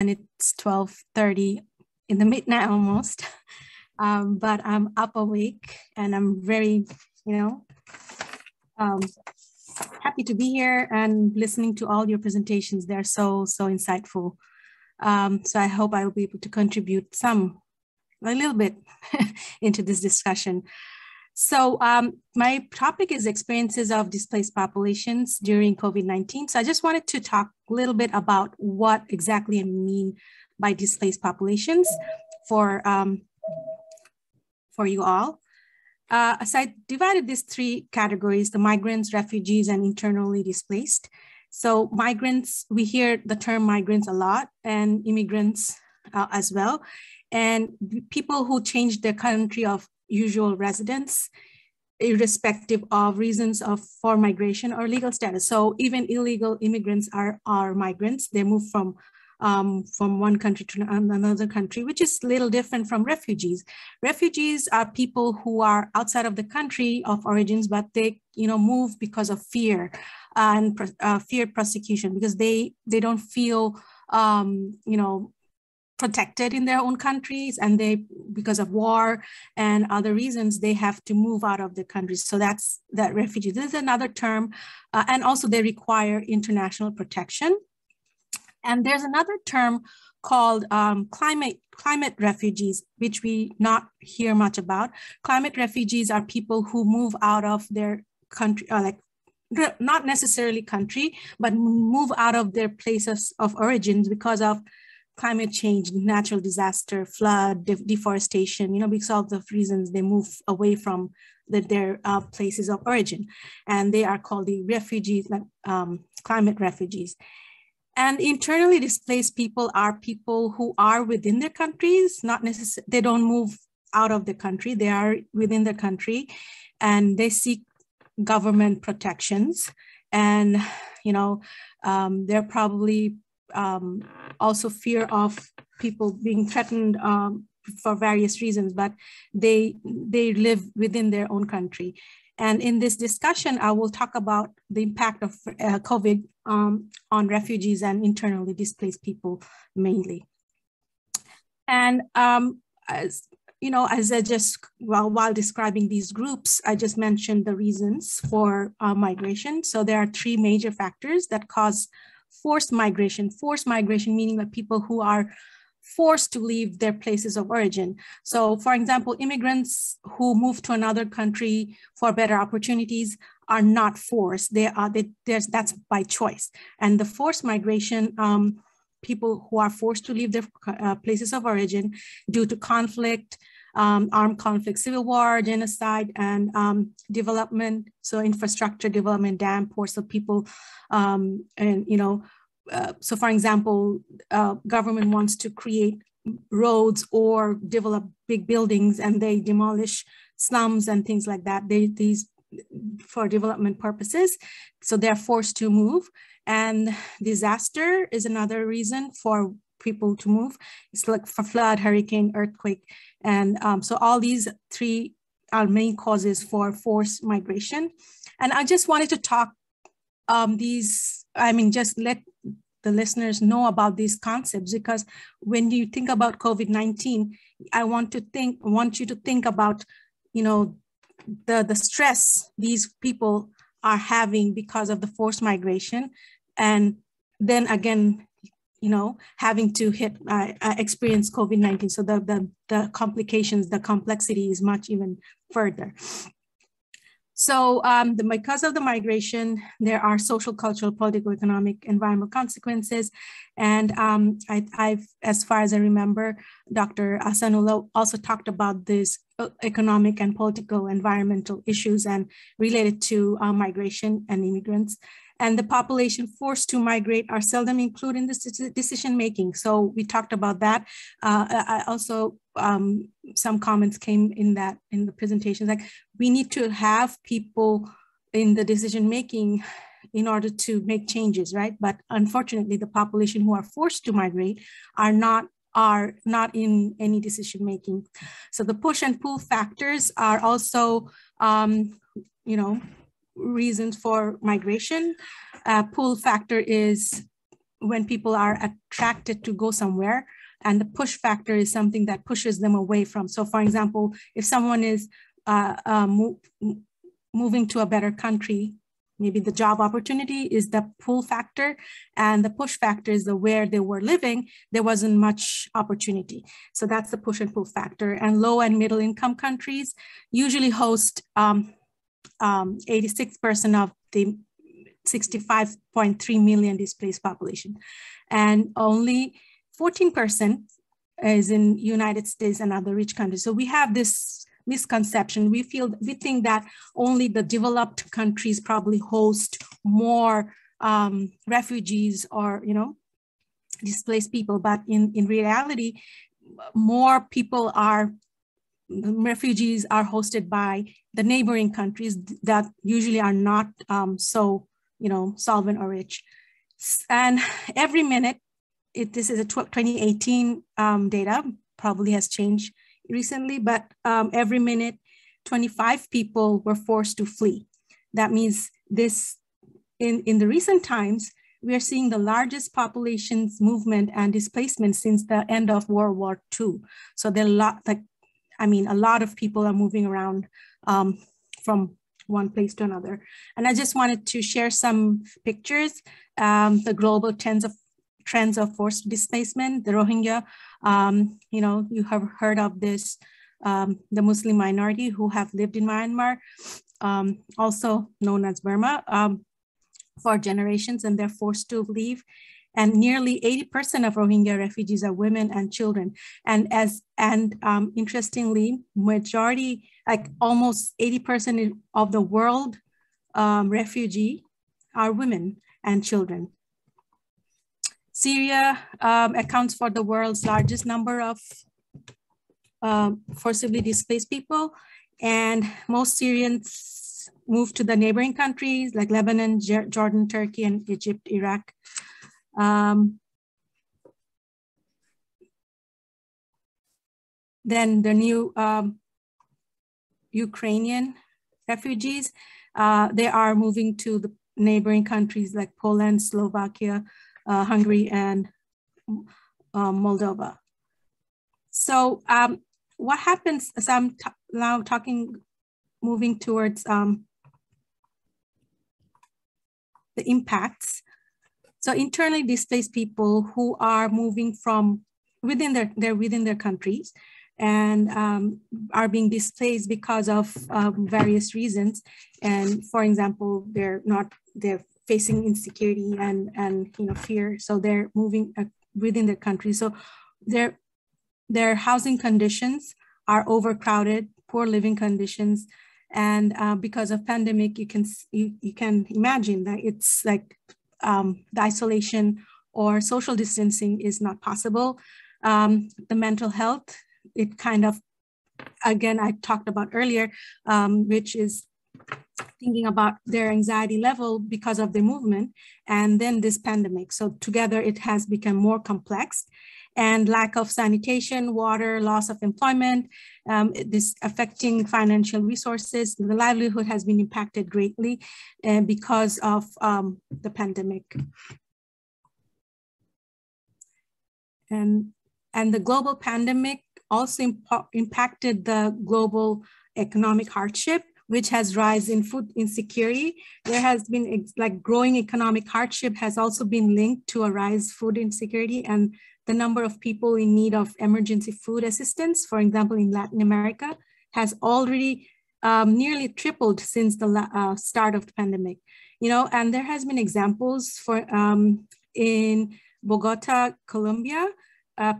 and it's 12:30 in the midnight almost. But I'm up awake and I'm very, happy to be here and listening to all your presentations. They're so insightful. So I hope I will be able to contribute a little bit into this discussion. So my topic is experiences of displaced populations during COVID-19. So I just wanted to talk a little bit about what exactly I mean by displaced populations for you all. So I divided these three categories: the migrants, refugees, and internally displaced. So migrants, we hear the term migrants a lot, and immigrants as well. And people who change their country of usual residence, irrespective of reasons for migration or legal status. So even illegal immigrants are migrants. They move from one country to another country, which is a little different from refugees. Refugees are people who are outside of the country of origins, but they move because of fear and fear prosecution, because they don't feel protected in their own countries, and because of war and other reasons, they have to move out of the countries. So that's that refugee. This is another term, and also they require international protection. And there's another term called climate refugees, which we not hear much about. Climate refugees are people who move out of their country, not necessarily country, but move out of their places of origins because of climate change, natural disaster, flood, deforestation, because of the reasons they move away from their places of origin. And they are called the refugees, climate refugees. And internally displaced people are people who are within their countries, not necessarily, they don't move out of the country, they are within their country, and they seek government protections. And, they're probably also fear of people being threatened for various reasons, but they live within their own country. And in this discussion, I will talk about the impact of COVID on refugees and internally displaced people mainly. And as I just, while describing these groups, I just mentioned the reasons for migration. So there are three major factors that cause forced migration. Forced migration meaning that people who are forced to leave their places of origin. So for example, immigrants who move to another country for better opportunities are not forced. That's by choice. And the forced migration, people who are forced to leave their places of origin due to conflict, armed conflict, civil war, genocide, and development. So infrastructure development, dam, ports of people, so for example, government wants to create roads or develop big buildings, and they demolish slums and things like that. These for development purposes. So they're forced to move. And disaster is another reason for people to move. It's like for flood, hurricane, earthquake. And so all these three are main causes for forced migration. And I just wanted to talk just let the listeners know about these concepts, because when you think about COVID-19, I want you to think about, the stress these people are having because of the forced migration. And then again, having to experience COVID-19. So the complications, the complexity is much even further. So because of the migration, there are social, cultural, political, economic, environmental consequences. And I've, as far as I remember, Dr. Asanullah also talked about this economic and political environmental issues and related to migration and immigrants. And the population forced to migrate are seldom included in this decision-making. So we talked about that. I also, some comments came in the presentation, like we need to have people in the decision-making in order to make changes, right? But unfortunately, the population who are forced to migrate are not in any decision-making. So the push and pull factors are also, reasons for migration. Pull factor is when people are attracted to go somewhere, and the push factor is something that pushes them away from. So for example, if someone is moving to a better country, maybe the job opportunity is the pull factor, and the push factor is the where they were living, there wasn't much opportunity. So that's the push and pull factor. And low and middle income countries usually host 86% of the 65.3 million displaced population. And only 14% is in United States and other rich countries. So we have this misconception. We think that only the developed countries probably host more refugees or, displaced people. But in reality, more people refugees are hosted by the neighboring countries that usually are not so, solvent or rich. And every minute, this is a 2018 data, probably has changed recently, but every minute, 25 people were forced to flee. That means this, in the recent times, we are seeing the largest populations movement and displacement since the end of World War II. So there are a lot of people are moving around from one place to another. And I just wanted to share some pictures, the global trends of forced displacement, the Rohingya. You have heard of this, the Muslim minority who have lived in Myanmar, also known as Burma, for generations, and they're forced to leave. And nearly 80% of Rohingya refugees are women and children. And interestingly, majority, like almost 80% of the world refugee are women and children. Syria accounts for the world's largest number of forcibly displaced people, and most Syrians moved to the neighboring countries like Lebanon, Jordan, Turkey, and Egypt, Iraq. Then the new Ukrainian refugees, they are moving to the neighboring countries like Poland, Slovakia, Hungary, and Moldova. So what happens as I'm now moving towards the impacts. So internally displaced people who are moving from within their countries and are being displaced because of various reasons. And for example, they're facing insecurity and fear. So they're moving within their country. So their housing conditions are overcrowded, poor living conditions. And because of pandemic, you can imagine that it's like the isolation or social distancing is not possible. The mental health, it kind of, again, I talked about earlier, which is thinking about their anxiety level because of the movement and then this pandemic. So together it has become more complex, and lack of sanitation, water, loss of employment, this affecting financial resources. The livelihood has been impacted greatly because of the pandemic. And the global pandemic also impacted the global economic hardship, which has rise in food insecurity. There has been growing economic hardship has also been linked to a rise food insecurity, and the number of people in need of emergency food assistance, for example, in Latin America, has already nearly tripled since the start of the pandemic. And there has been examples for in Bogota, Colombia,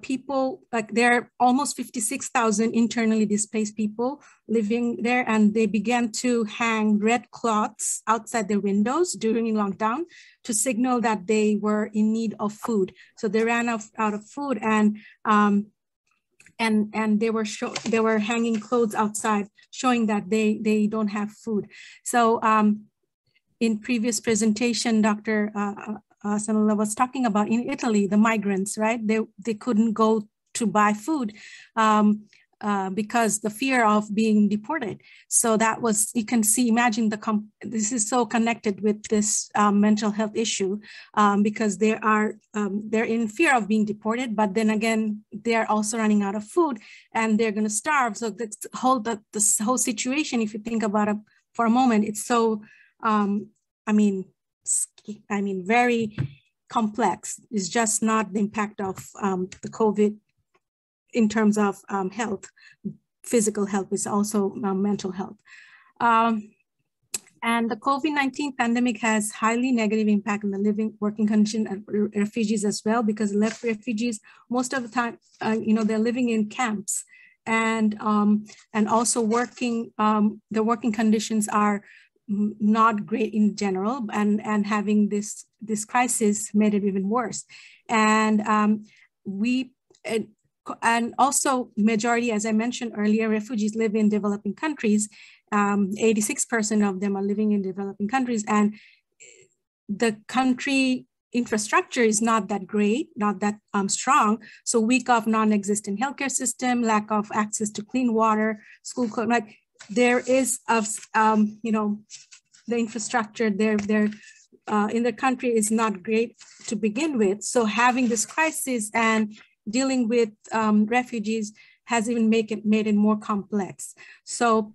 people, there are almost 56,000 internally displaced people living there, and they began to hang red cloths outside their windows during lockdown to signal that they were in need of food. So they ran out of food, and they were hanging clothes outside, showing that they don't have food. So in previous presentation, Dr. Sanola was talking about in Italy, the migrants, right? They couldn't go to buy food. because the fear of being deported. So that was, you can see, imagine this is so connected with this mental health issue, because they're in fear of being deported, but then again, they're also running out of food and they're going to starve. So this whole situation, if you think about it for a moment, it's so, very complex. It's just not the impact of the COVID in terms of health, physical health, is also mental health. And the COVID-19 pandemic has highly negative impact on the living, working condition of refugees as well, because left refugees, most of the time, they're living in camps, and also working, the working conditions are not great in general, and having this crisis made it even worse. And also majority, as I mentioned earlier, refugees live in developing countries. 86% of them are living in developing countries, and the country infrastructure is not that great, not that strong. So weak of non-existent healthcare system, lack of access to clean water, school, like there is the infrastructure there in the country is not great to begin with. So having this crisis and dealing with refugees has even made it more complex. So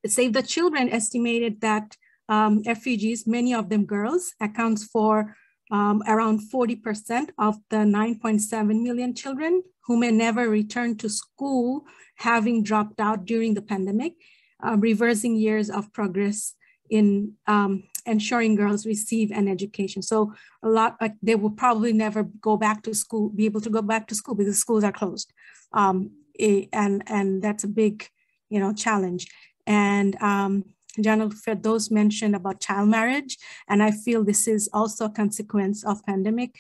Save the Children estimated that refugees, many of them girls, accounts for around 40% of the 9.7 million children who may never return to school, having dropped out during the pandemic, reversing years of progress in ensuring girls receive an education. So they will probably never go back to school, be able to go back to school because schools are closed. And that's a big, challenge. And General Firdaus mentioned about child marriage. And I feel this is also a consequence of pandemic,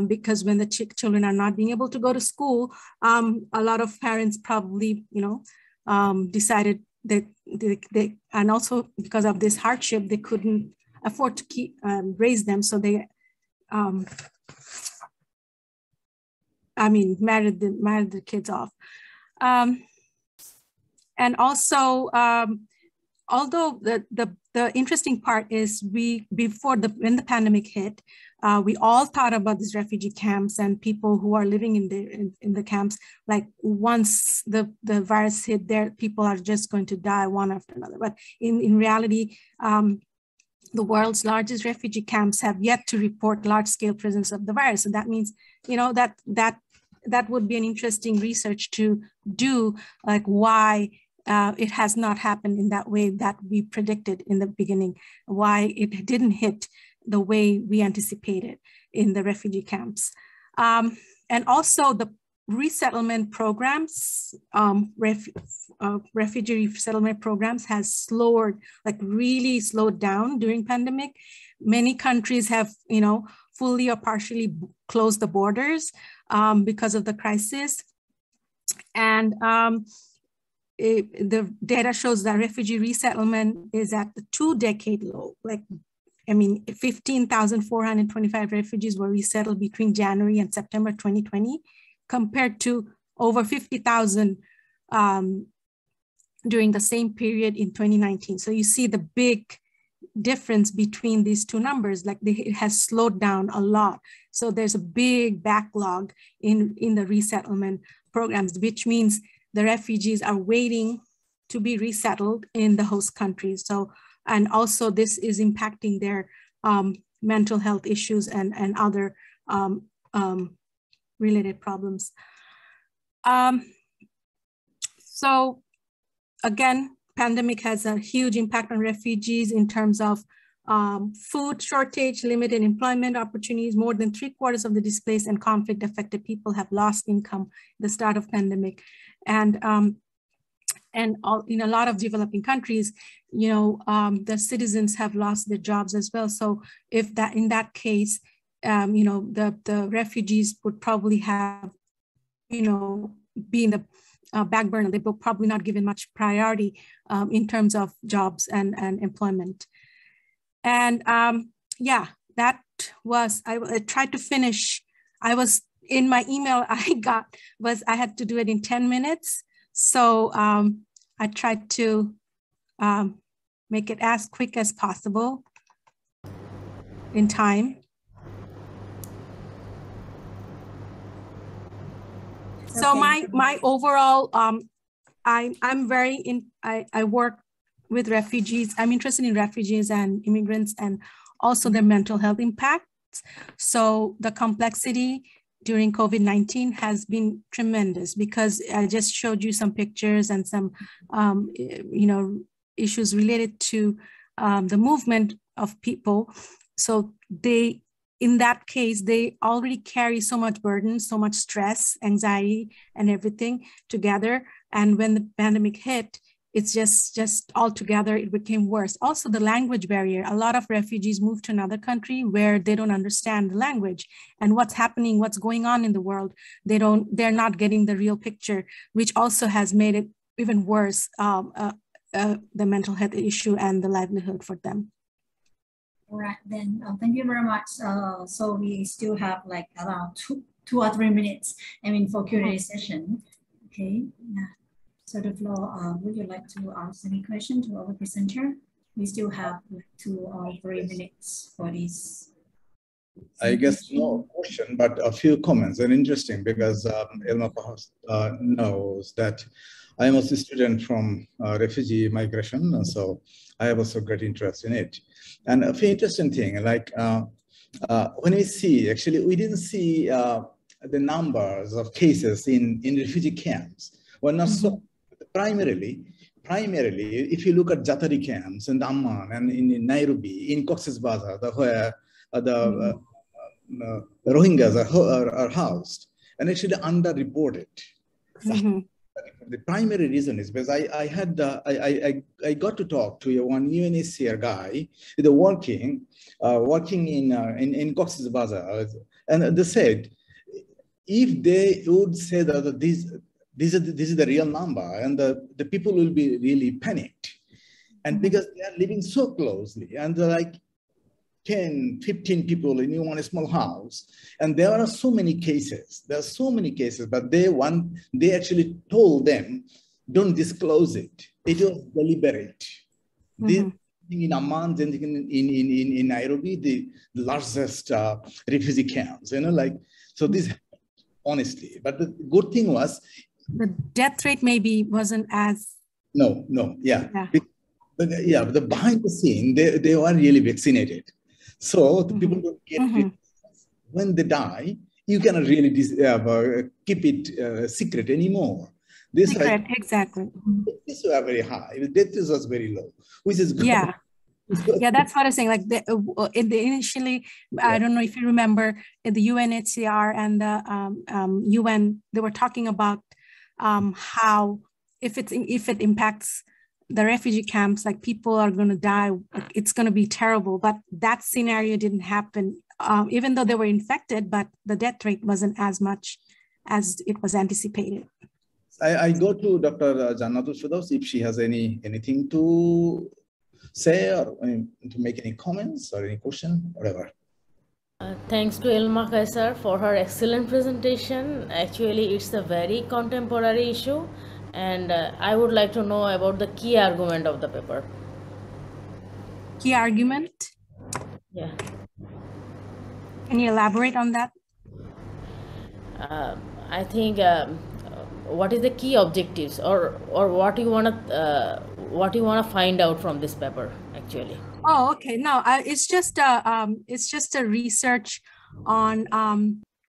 because when the children are not being able to go to school, a lot of parents probably, decided that they, and also because of this hardship, they couldn't afford to raise them. So they, married the kids off. And also, although the interesting part is when the pandemic hit, we all thought about these refugee camps and people who are living in the camps. Like once the virus hit there, people are just going to die one after another. But in reality, the world's largest refugee camps have yet to report large-scale presence of the virus. So that means, that would be an interesting research to do, like why it has not happened in that way that we predicted in the beginning, why it didn't hit the way we anticipated in the refugee camps. And also the resettlement programs, refugee resettlement programs has really slowed down during pandemic. Many countries have, fully or partially closed the borders because of the crisis. And the data shows that refugee resettlement is at the 2-decade low. 15,425 refugees were resettled between January and September 2020, compared to over 50,000 during the same period in 2019. So you see the big difference between these two numbers, it has slowed down a lot. So there's a big backlog in the resettlement programs, which means the refugees are waiting to be resettled in the host countries. So, and also this is impacting their mental health issues and other related problems. So again, pandemic has a huge impact on refugees in terms of food shortage, limited employment opportunities. More than 3/4 of the displaced and conflict affected people have lost income at the start of pandemic. And in a lot of developing countries, the citizens have lost their jobs as well. So if in that case, the refugees would probably have, be in the back burner. They will probably not given much priority in terms of jobs and employment. And yeah, that was, I tried to finish. In my email I had to do it in 10 minutes. So I tried to make it as quick as possible in time. So my overall, I work with refugees. I'm interested in refugees and immigrants and also their mental health impacts. So the complexity during COVID-19 has been tremendous, because I just showed you some pictures and some, issues related to the movement of people. So in that case, they already carry so much burden, so much stress, anxiety, and everything together. And when the pandemic hit, it's just all together, it became worse. Also, the language barrier. A lot of refugees move to another country where they don't understand the language and what's happening, what's going on in the world. They're not getting the real picture, which also has made it even worse, the mental health issue and the livelihood for them. All right, then thank you very much. So we still have like around two or 3 minutes, for Q&A session. Okay, yeah. So the floor, would you like to ask any question to our presenter? We still have like 2 or 3 minutes for this. I guess no question, but a few comments. And interesting, because Elma perhaps knows that I am also a student from refugee migration, and so I have also great interest in it. And a few interesting thing, like when we see, actually, we didn't see the numbers of cases in refugee camps. Well, not so. Primarily, if you look at Jatari camps in Amman and in Nairobi, in Cox's Bazar, where the Rohingyas are housed, and actually underreported. The primary reason is because I got to talk to one UNHCR guy, working in Cox's Bazar, and they said if they would say that this is the real number, and the people will be really panicked, and because they are living so closely, and they're like 10, 15 people in one small house, and there are so many cases. There are so many cases, but they actually told them, don't disclose it. It was deliberate. This in Amman, in Nairobi, the largest refugee camps. So this, honestly. But the good thing was, the death rate maybe wasn't as... No, yeah. But the behind the scene, they were really vaccinated. So the people don't get it. When they die, you cannot really keep it secret anymore. Exactly. This were very high. The death was very low, which is good. Yeah. Yeah, that's what I'm saying. Like initially, I don't know if you remember, in the UNHCR and the UN, they were talking about how if it impacts the refugee camps, like people are going to die, it's going to be terrible. But that scenario didn't happen, even though they were infected, but the death rate wasn't as much as it was anticipated. I go to Dr. Jannatul Firdaus if she has anything to say or to make any comments or any question, whatever. Thanks to Elma Kaiser for her excellent presentation. Actually, it's a very contemporary issue, and I would like to know about the key argument of the paper. Key argument? Yeah. Can you elaborate on that? I think what is the key objectives, or what you wanna find out from this paper, actually? Oh, okay. No, it's just a research on